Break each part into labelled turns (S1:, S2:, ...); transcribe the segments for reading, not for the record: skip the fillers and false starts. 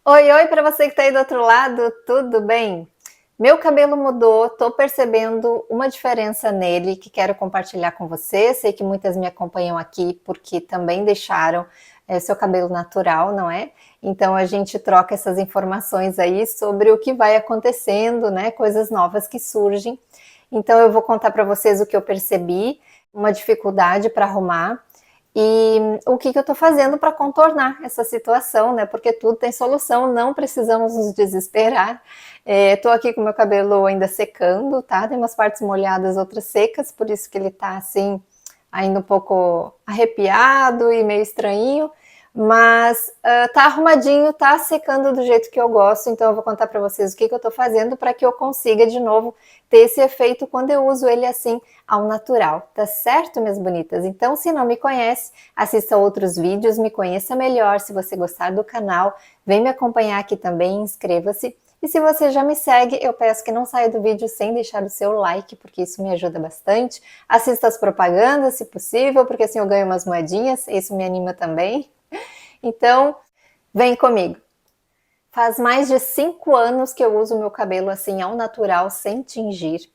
S1: Oi, oi, para você que está aí do outro lado, tudo bem? Meu cabelo mudou, tô percebendo uma diferença nele que quero compartilhar com você. Sei que muitas me acompanham aqui porque também deixaram seu cabelo natural, não é? Então a gente troca essas informações aí sobre o que vai acontecendo, né? Coisas novas que surgem. Então eu vou contar para vocês o que eu percebi, uma dificuldade para arrumar e o que eu estou fazendo para contornar essa situação, né? Porque tudo tem solução, não precisamos nos desesperar. Estou aqui com meu cabelo ainda secando, tá? Tem umas partes molhadas, outras secas, por isso que ele tá assim, ainda um pouco arrepiado e meio estranhinho. Mas tá arrumadinho, tá secando do jeito que eu gosto, então eu vou contar para vocês o que eu tô fazendo para que eu consiga de novo ter esse efeito quando eu uso ele assim ao natural, tá certo, minhas bonitas? Então, se não me conhece, assista outros vídeos, me conheça melhor. Se você gostar do canal, vem me acompanhar aqui também, inscreva-se. E se você já me segue, eu peço que não saia do vídeo sem deixar o seu like, porque isso me ajuda bastante. Assista as propagandas, se possível, porque assim eu ganho umas moedinhas, isso me anima também. Então, vem comigo. Faz mais de 5 anos que eu uso meu cabelo assim ao natural, sem tingir.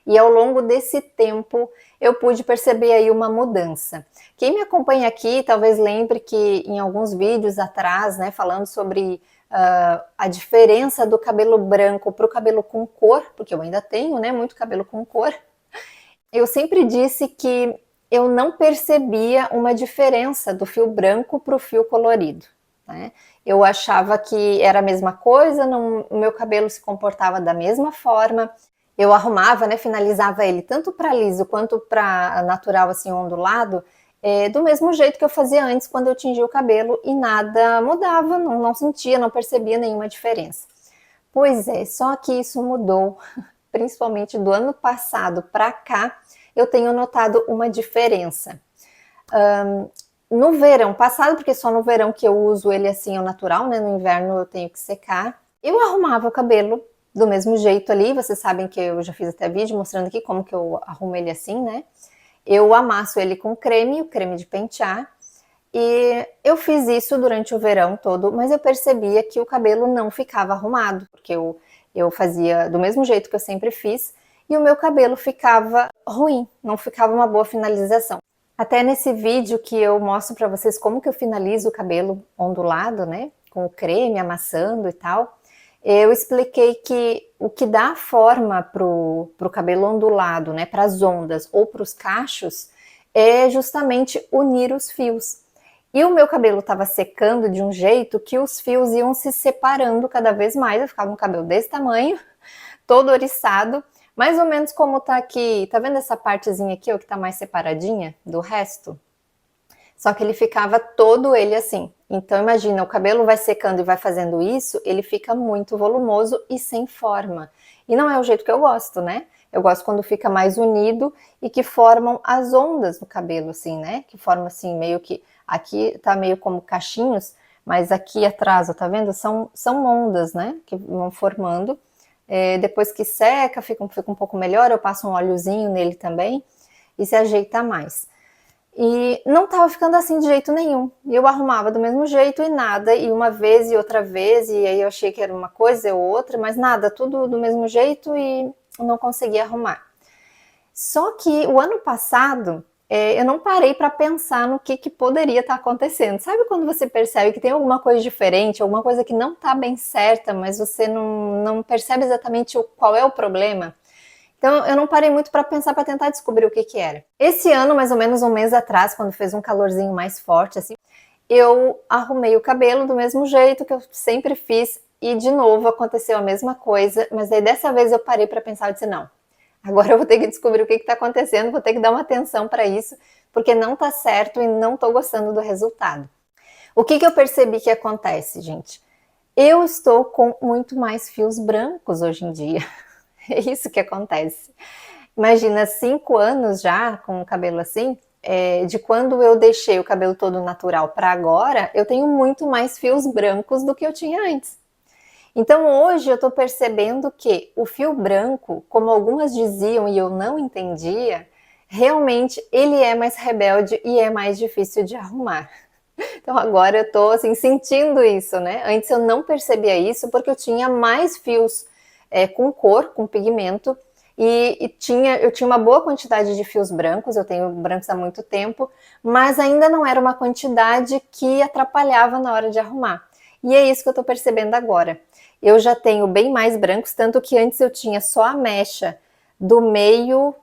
S1: E ao longo desse tempo eu pude perceber aí uma mudança. Quem me acompanha aqui talvez lembre que em alguns vídeos atrás, né, falando sobre a diferença do cabelo branco para o cabelo com cor, porque eu ainda tenho, né, muito cabelo com cor, eu sempre disse que eu não percebia uma diferença do fio branco para o fio colorido, né? Eu achava que era a mesma coisa, não, o meu cabelo se comportava da mesma forma. Eu arrumava, né, finalizava ele tanto para liso quanto para natural, assim, ondulado, do mesmo jeito que eu fazia antes quando eu tingia o cabelo e nada mudava, não sentia, não percebia nenhuma diferença. Pois é, só que isso mudou, principalmente do ano passado para cá, eu tenho notado uma diferença. No verão passado, porque só no verão que eu uso ele assim ao natural, né? No inverno eu tenho que secar. Eu arrumava o cabelo do mesmo jeito ali, vocês sabem que eu já fiz até vídeo mostrando aqui como que eu arrumo ele assim, né? Eu amasso ele com creme, o creme de pentear, e eu fiz isso durante o verão todo, mas eu percebia que o cabelo não ficava arrumado, porque eu fazia do mesmo jeito que eu sempre fiz, e o meu cabelo ficava ruim, não ficava uma boa finalização. Até nesse vídeo que eu mostro para vocês como que eu finalizo o cabelo ondulado, né, com o creme, amassando e tal, eu expliquei que o que dá forma pro cabelo ondulado, né, para as ondas ou para os cachos, é justamente unir os fios. E o meu cabelo estava secando de um jeito que os fios iam se separando cada vez mais, eu ficava um cabelo desse tamanho, todo oriçado, mais ou menos como tá aqui, tá vendo essa partezinha aqui, ó, que tá mais separadinha do resto? Só que ele ficava todo ele assim. Então imagina, o cabelo vai secando e vai fazendo isso, ele fica muito volumoso e sem forma. E não é o jeito que eu gosto, né? Eu gosto quando fica mais unido e que formam as ondas no cabelo, assim, né? Que forma assim, meio que... Aqui tá meio como cachinhos, mas aqui atrás, ó, tá vendo? São ondas, né? Que vão formando. Depois que seca, fica um pouco melhor, eu passo um óleozinho nele também e se ajeita mais. E não estava ficando assim de jeito nenhum. Eu arrumava do mesmo jeito e nada, e uma vez e outra vez, e aí eu achei que era uma coisa ou outra, mas nada, tudo do mesmo jeito e não conseguia arrumar. Só que o ano passado, eu não parei para pensar no que poderia estar acontecendo. Sabe quando você percebe que tem alguma coisa diferente, alguma coisa que não está bem certa, mas você não percebe exatamente qual é o problema? Então eu não parei muito para pensar, para tentar descobrir o que era. Esse ano, mais ou menos um mês atrás, quando fez um calorzinho mais forte, assim, eu arrumei o cabelo do mesmo jeito que eu sempre fiz e de novo aconteceu a mesma coisa, mas aí dessa vez eu parei para pensar e disse, não, agora eu vou ter que descobrir o que está acontecendo, vou ter que dar uma atenção para isso, porque não está certo e não estou gostando do resultado. O que eu percebi que acontece, gente? Eu estou com muito mais fios brancos hoje em dia. É isso que acontece. Imagina, 5 anos já com o cabelo assim, de quando eu deixei o cabelo todo natural para agora, eu tenho muito mais fios brancos do que eu tinha antes. Então hoje eu estou percebendo que o fio branco, como algumas diziam e eu não entendia, realmente ele é mais rebelde e é mais difícil de arrumar. Então agora eu tô, assim, sentindo isso, né. Antes eu não percebia isso, porque eu tinha mais fios, com cor, com pigmento, eu tinha uma boa quantidade de fios brancos, eu tenho brancos há muito tempo, mas ainda não era uma quantidade que atrapalhava na hora de arrumar. E é isso que eu tô percebendo agora. Eu já tenho bem mais brancos, tanto que antes eu tinha só a mecha do meio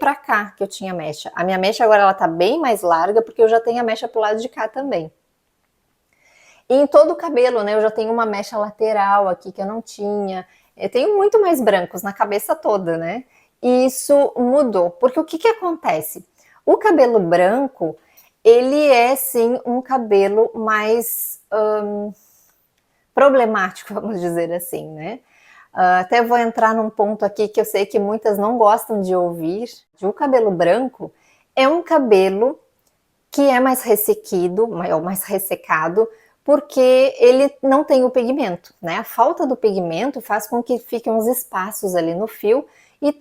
S1: para cá que eu tinha mecha. A minha mecha agora ela tá bem mais larga, porque eu já tenho a mecha pro lado de cá também. E em todo o cabelo, né, eu já tenho uma mecha lateral aqui que eu não tinha. Eu tenho muito mais brancos na cabeça toda, né? E isso mudou, porque o que que acontece? O cabelo branco, ele é sim um cabelo mais problemático, vamos dizer assim, né? Até vou entrar num ponto aqui que eu sei que muitas não gostam de ouvir. O cabelo branco é um cabelo que é mais ressequido, mais ressecado, porque ele não tem o pigmento, né? A falta do pigmento faz com que fiquem uns espaços ali no fio e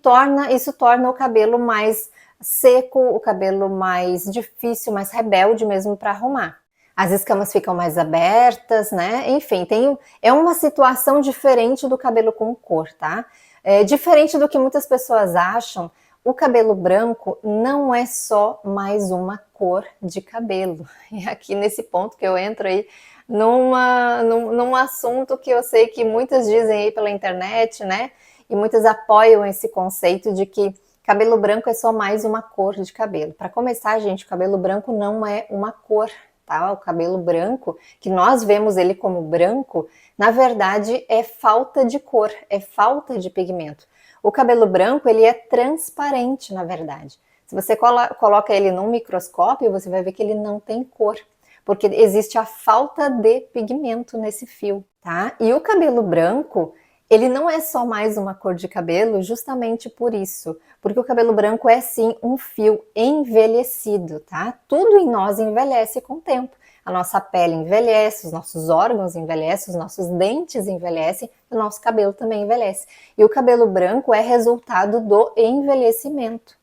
S1: isso torna o cabelo mais seco, o cabelo mais difícil, mais rebelde mesmo para arrumar. As escamas ficam mais abertas, né? Enfim, é uma situação diferente do cabelo com cor, tá? Diferente do que muitas pessoas acham, o cabelo branco não é só mais uma cor de cabelo. E aqui nesse ponto que eu entro aí num assunto que eu sei que muitas dizem aí pela internet, né? E muitas apoiam esse conceito de que cabelo branco é só mais uma cor de cabelo. Para começar, gente, o cabelo branco não é uma cor, tá? O cabelo branco, que nós vemos ele como branco, na verdade é falta de cor, é falta de pigmento. O cabelo branco, ele é transparente, na verdade. Se você coloca ele num microscópio, você vai ver que ele não tem cor, porque existe a falta de pigmento nesse fio, tá? E o cabelo branco, ele não é só mais uma cor de cabelo justamente por isso, porque o cabelo branco é sim um fio envelhecido, tá? Tudo em nós envelhece com o tempo. A nossa pele envelhece, os nossos órgãos envelhecem, os nossos dentes envelhecem, o nosso cabelo também envelhece. E o cabelo branco é resultado do envelhecimento.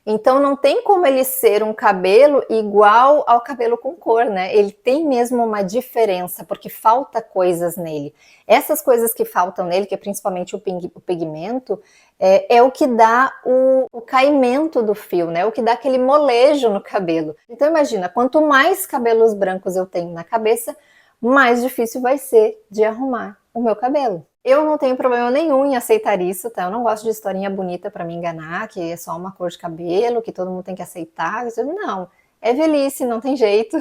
S1: Então não tem como ele ser um cabelo igual ao cabelo com cor, né? Ele tem mesmo uma diferença, porque falta coisas nele. Essas coisas que faltam nele, que é principalmente o pigmento, é o que dá o caimento do fio, né? O que dá aquele molejo no cabelo. Então imagina, quanto mais cabelos brancos eu tenho na cabeça, mais difícil vai ser de arrumar o meu cabelo. Eu não tenho problema nenhum em aceitar isso, tá? Eu não gosto de historinha bonita para me enganar, que é só uma cor de cabelo, que todo mundo tem que aceitar. Não, é velhice, não tem jeito.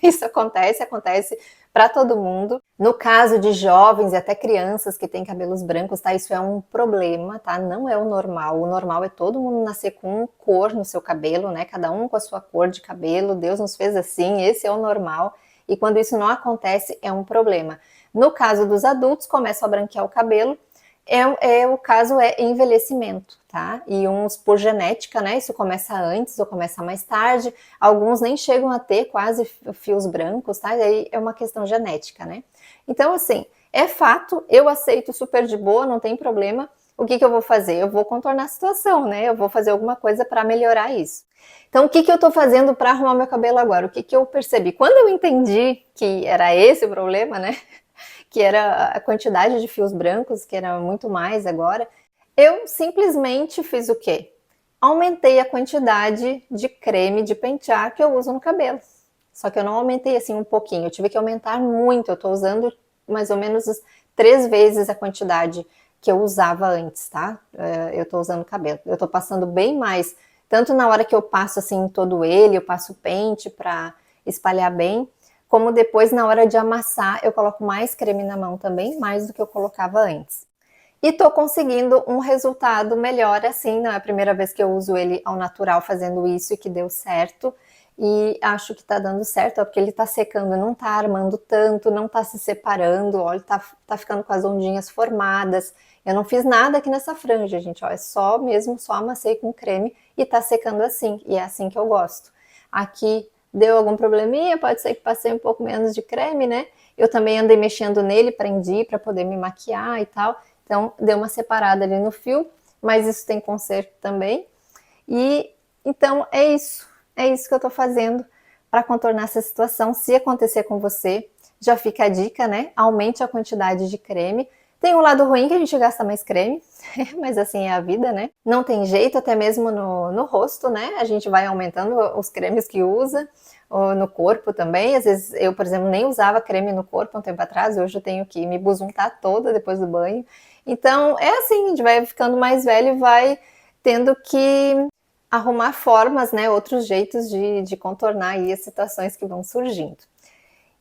S1: Isso acontece para todo mundo. No caso de jovens e até crianças que têm cabelos brancos, tá? Isso é um problema, tá? Não é o normal. O normal é todo mundo nascer com cor no seu cabelo, né? Cada um com a sua cor de cabelo. Deus nos fez assim, esse é o normal. E quando isso não acontece, é um problema. No caso dos adultos, começa a branquear o cabelo, o caso é envelhecimento, tá? E uns por genética, né? Isso começa antes ou começa mais tarde. Alguns nem chegam a ter quase fios brancos, tá? E aí é uma questão genética, né? Então, assim, é fato, eu aceito super de boa, não tem problema. O que eu vou fazer? Eu vou contornar a situação, né? Eu vou fazer alguma coisa para melhorar isso. Então, o que eu tô fazendo para arrumar meu cabelo agora? O que eu percebi? Quando eu entendi que era esse o problema, né? Que era a quantidade de fios brancos, que era muito mais agora, eu simplesmente fiz o quê? Aumentei a quantidade de creme de pentear que eu uso no cabelo. Só que eu não aumentei assim um pouquinho, eu tive que aumentar muito, eu tô usando mais ou menos 3 vezes a quantidade que eu usava antes, tá? Eu tô usando cabelo, eu tô passando bem mais, tanto na hora que eu passo assim em todo ele, eu passo pente pra espalhar bem, como depois na hora de amassar eu coloco mais creme na mão também, mais do que eu colocava antes. E tô conseguindo um resultado melhor assim, não é a primeira vez que eu uso ele ao natural fazendo isso e que deu certo, e acho que tá dando certo, porque ele tá secando, não tá armando tanto, não tá se separando, olha, tá ficando com as ondinhas formadas. Eu não fiz nada aqui nessa franja, gente, ó, é só amassei com creme e tá secando assim, e é assim que eu gosto. Aqui deu algum probleminha, pode ser que passei um pouco menos de creme, né? Eu também andei mexendo nele, prendi para poder me maquiar e tal, então deu uma separada ali no fio, mas isso tem conserto também. E então é isso que eu tô fazendo para contornar essa situação. Se acontecer com você, já fica a dica, né? Aumente a quantidade de creme. Tem um lado ruim que a gente gasta mais creme, mas assim é a vida, né? Não tem jeito, até mesmo no rosto, né? A gente vai aumentando os cremes que usa, ou no corpo também. Às vezes eu, por exemplo, nem usava creme no corpo um tempo atrás, hoje eu tenho que me busuntar toda depois do banho. Então é assim, a gente vai ficando mais velho e vai tendo que arrumar formas, né? Outros jeitos de contornar aí as situações que vão surgindo.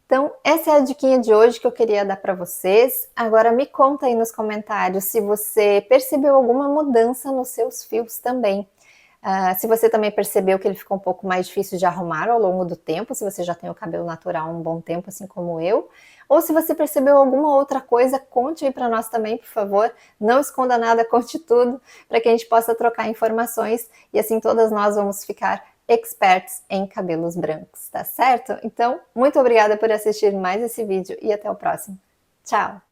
S1: Então, essa é a diquinha de hoje que eu queria dar para vocês. Agora me conta aí nos comentários se você percebeu alguma mudança nos seus fios também. Se você também percebeu que ele ficou um pouco mais difícil de arrumar ao longo do tempo, se você já tem o cabelo natural há um bom tempo, assim como eu. Ou se você percebeu alguma outra coisa, conte aí para nós também, por favor. Não esconda nada, conte tudo, para que a gente possa trocar informações e assim todas nós vamos ficar experts em cabelos brancos, tá certo? Então, muito obrigada por assistir mais esse vídeo e até o próximo. Tchau!